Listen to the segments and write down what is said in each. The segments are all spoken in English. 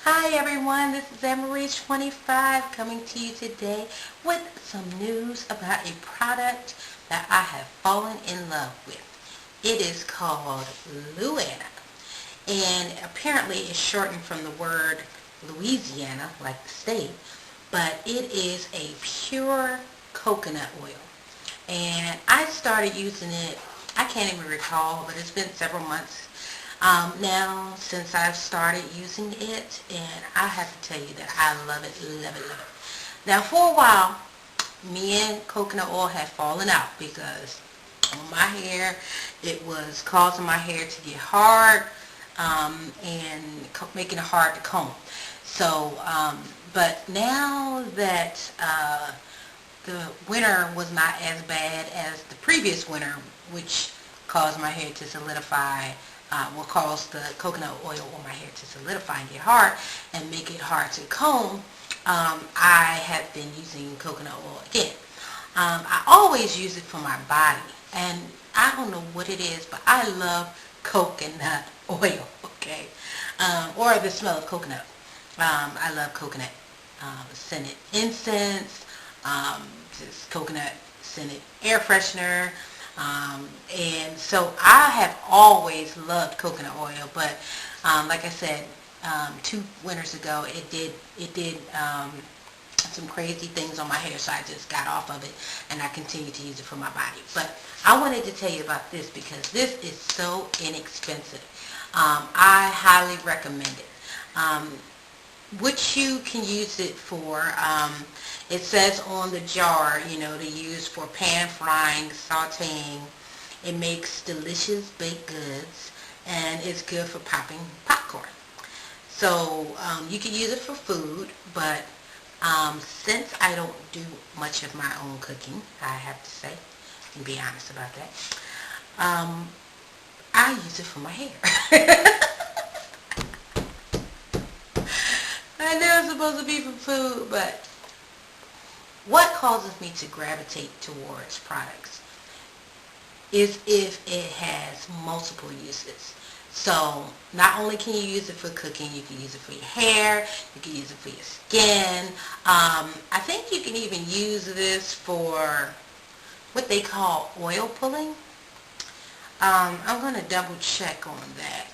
Hi everyone, this is Emery25 coming to you today with some news about a product that I have fallen in love with. It is called LouAna, and apparently it's shortened from the word Louisiana, like the state, but it is a pure coconut oil. And I started using it, I can't even recall, but it's been several months now since I've started using it, and I have to tell you that I love it, love it, love it. Now for a while, me and coconut oil had fallen out because on my hair, it was causing my hair to get hard and making it hard to comb. So, but now that the winter was not as bad as the previous winter, which caused my hair to solidify, will cause the coconut oil on my hair to solidify and get hard and make it hard to comb. I have been using coconut oil again. I always use it for my body, and I don't know what it is, but I love coconut oil, okay? Or the smell of coconut. I love coconut scented incense, just coconut scented air freshener. And so I have always loved coconut oil, but like I said, 2 winters ago, it did some crazy things on my hair, so I just got off of it, and I continue to use it for my body. But I wanted to tell you about this because this is so inexpensive. I highly recommend it. Which you can use it for. It says on the jar, to use for pan frying, sauteing. It makes delicious baked goods, and it's good for popping popcorn. So you can use it for food, but since I don't do much of my own cooking, I have to say, and be honest about that, I use it for my hair. I know it's supposed to be for food, but what causes me to gravitate towards products is if it has multiple uses. So not only can you use it for cooking, you can use it for your hair, you can use it for your skin. I think you can even use this for what they call oil pulling. I'm going to double check on that.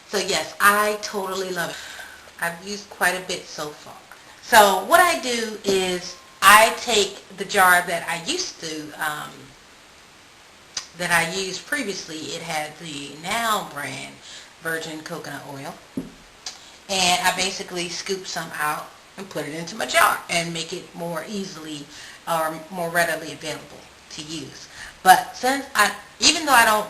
So yes, I totally love it. I've used quite a bit so far. So what I do is I take the jar that I used to, that I used previously. It had the Now brand virgin coconut oil. And I basically scoop some out and put it into my jar and make it more easily or more readily available to use. But even though I don't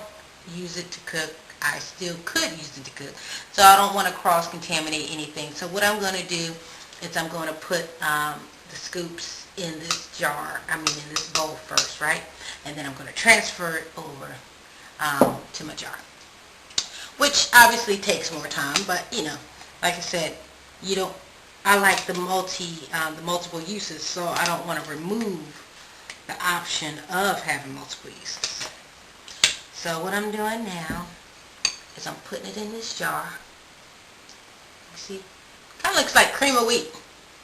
use it to cook, I still could use it to cook. So I don't want to cross-contaminate anything. So what I'm going to do is I'm going to put the scoops in this jar, in this bowl first, right? And then I'm going to transfer it over to my jar. Which obviously takes more time, but like I said, I like the multiple uses, so I don't want to remove the option of having multiple uses. So what I'm doing now is I'm putting it in this jar. You see, kind of looks like cream of wheat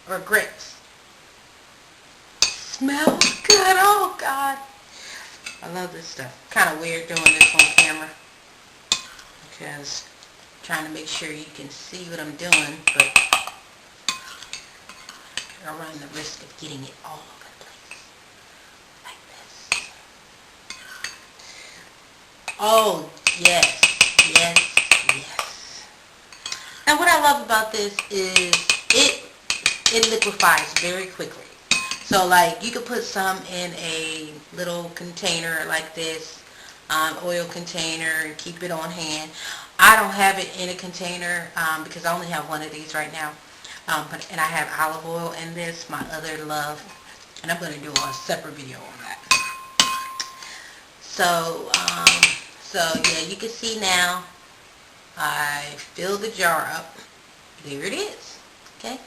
or grits. Smells good. Oh God, I love this stuff. Kind of weird doing this on camera because I'm trying to make sure you can see what I'm doing, but I run the risk of getting it all over the place like this. Oh yes, yes, yes. And what I love about this is it liquefies very quickly. So like you could put some in a little container like this, oil container, and keep it on hand. I don't have it in a container because I only have one of these right now. And I have olive oil in this, my other love. And I'm going to do a separate video on that. So yeah, you can see now I filled the jar up. There it is. Okay.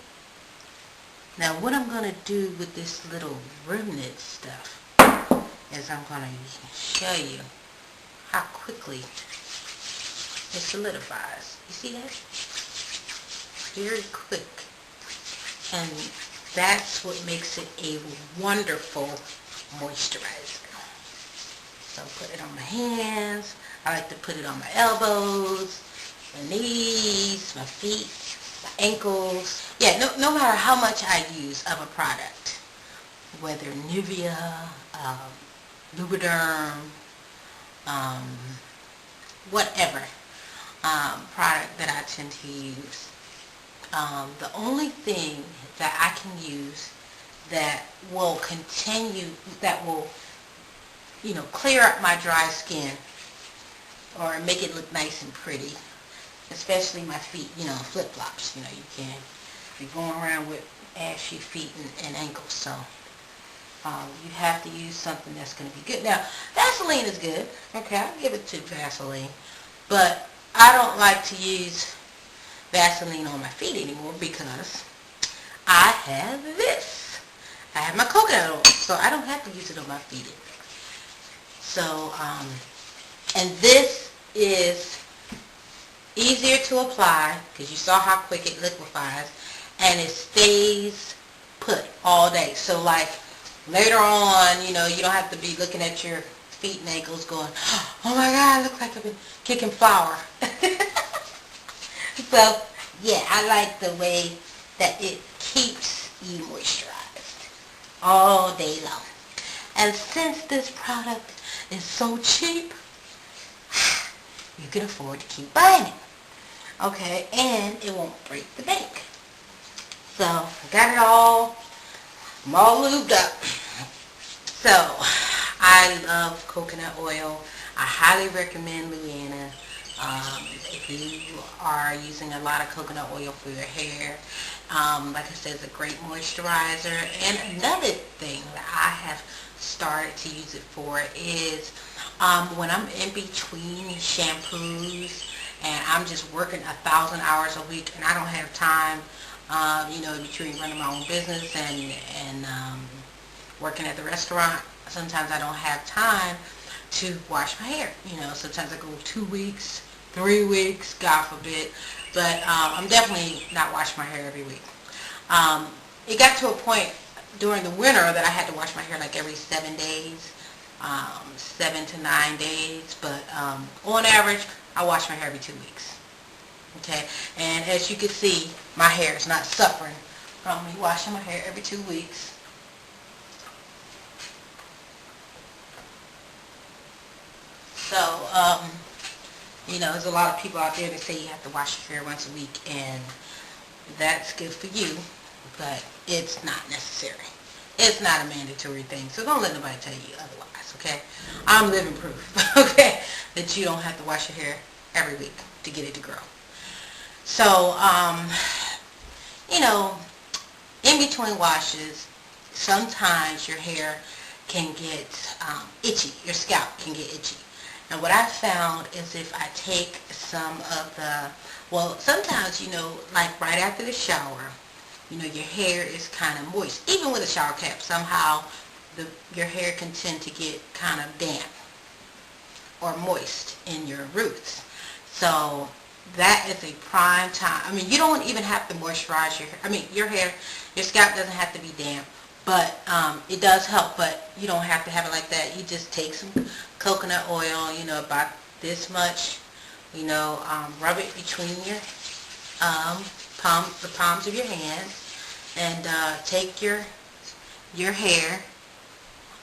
Now what I'm going to do with this little remnant stuff is I'm going to show you how quickly it solidifies. You see that? Very quick. And that's what makes it a wonderful moisturizer. So put it on my hands. I like to put it on my elbows, my knees, my feet, my ankles. Yeah, no matter how much I use of a product, whether Nivea, Lubriderm, whatever product that I tend to use, the only thing that I can use that will continue, that will, clear up my dry skin or make it look nice and pretty, especially my feet, flip-flops, you can't be going around with ashy feet and ankles, so you have to use something that's going to be good. Now, Vaseline is good, okay, I'll give it to Vaseline, but I don't like to use Vaseline on my feet anymore because I have this. I have my coconut oil, so I don't have to use it on my feet anymore. So, and this is easier to apply because you saw how quick it liquefies, and it stays put all day. So like later on, you don't have to be looking at your feet and ankles going, oh my God, I look like I've been kicking flour. So yeah, I like the way that it keeps you moisturized all day long. And since this product is so cheap, you can afford to keep buying it. Okay, and it won't break the bank. So, I got it all. I'm all lubed up. So, I love coconut oil. I highly recommend LouAna. If you are using a lot of coconut oil for your hair, like I said, it's a great moisturizer. And another thing that I have started to use it for is when I'm in between shampoos and I'm just working 1,000 hours a week and I don't have time, between running my own business and working at the restaurant, sometimes I don't have time to wash my hair. Sometimes I go 2 weeks, 3 weeks, God forbid, but I'm definitely not washing my hair every week. It got to a point during the winter that I had to wash my hair like every 7 days, 7 to 9 days, but on average, I wash my hair every 2 weeks. Okay, and as you can see, my hair is not suffering from me washing my hair every 2 weeks. So, there's a lot of people out there that say you have to wash your hair once a week, and that's good for you, but it's not necessary. It's not a mandatory thing, so don't let nobody tell you otherwise, okay? I'm living proof, okay, that you don't have to wash your hair every week to get it to grow. So, in between washes, sometimes your hair can get itchy. Your scalp can get itchy. And what I found is if I take some of the, sometimes, like right after the shower, your hair is kind of moist. Even with a shower cap, somehow your hair can tend to get kind of damp or moist in your roots. So that is a prime time. I mean, you don't even have to moisturize your hair. I mean, your scalp doesn't have to be damp, but it does help, but you don't have to have it like that. You just take some coconut oil, about this much, rub it between your the palms of your hands, and take your hair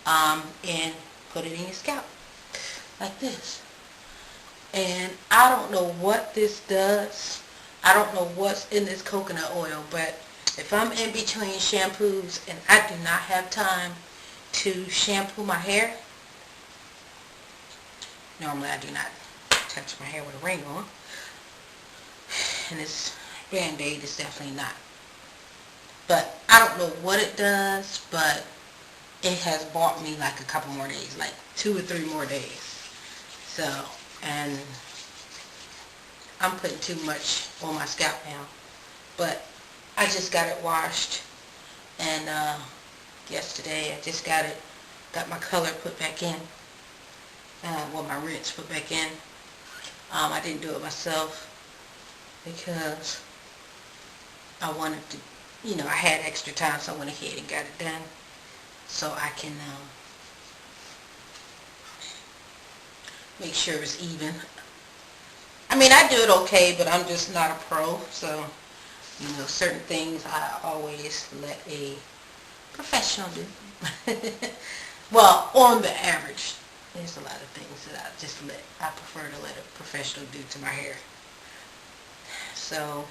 and put it in your scalp like this. And I don't know what this does. I don't know what's in this coconut oil, but if I'm in between shampoos and I do not have time to shampoo my hair, normally I do not touch my hair with a ring on, and this Band-Aid is definitely not. But I don't know what it does, but it has bought me like a couple more days, like 2 or 3 more days. So, and I'm putting too much on my scalp now. But I just got it washed, and yesterday I just got my color put back in, well, my rinse put back in. I didn't do it myself because I wanted to, I had extra time, so I went ahead and got it done so I can make sure it's even. I mean, I do it okay, but I'm just not a pro, so certain things I always let a professional do. Well, on the average, there's a lot of things that I prefer to let a professional do to my hair. So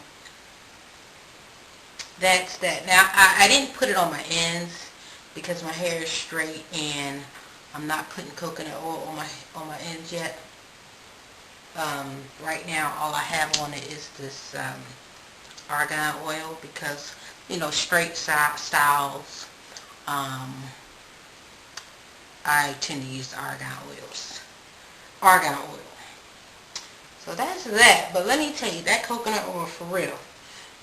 that's that. Now, I didn't put it on my ends because my hair is straight, and I'm not putting coconut oil on my ends yet. Right now, all I have on it is this argan oil because, straight styles, I tend to use the argan oil. So that's that. But let me tell you, that coconut oil for real.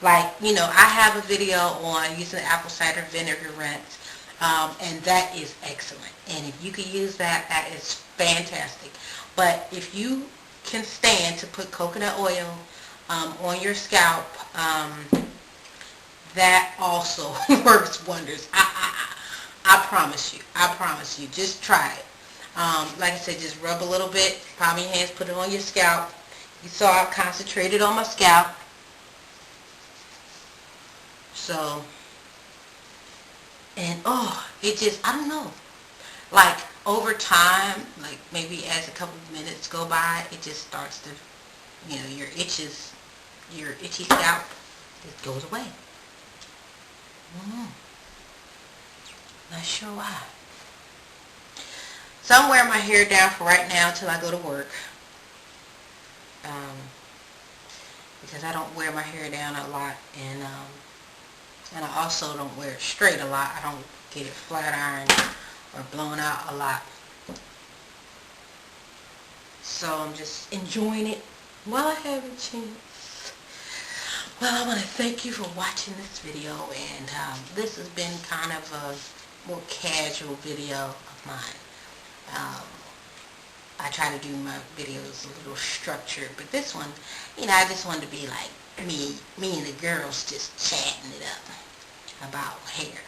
Like, I have a video on using the apple cider vinegar rinse, and that is excellent. And if you can use that, that is fantastic. But if you can stand to put coconut oil on your scalp, that also works wonders. I promise you. Just try it. Like I said, just rub a little bit, palm your hands, put it on your scalp. You saw I concentrated on my scalp. So, and it just, I don't know. Like, over time, like maybe as a couple of minutes go by, it just starts to, your itchy scalp, it goes away. Not sure why. So I'm wearing my hair down for right now until I go to work. Because I don't wear my hair down a lot, and I also don't wear it straight a lot. I don't get it flat ironed or blown out a lot. So I'm just enjoying it while I have a chance. Well, I want to thank you for watching this video, and this has been kind of a more casual video of mine. I try to do my videos a little structured, but this one, I just wanted to be like me and the girls just chatting it up about hair.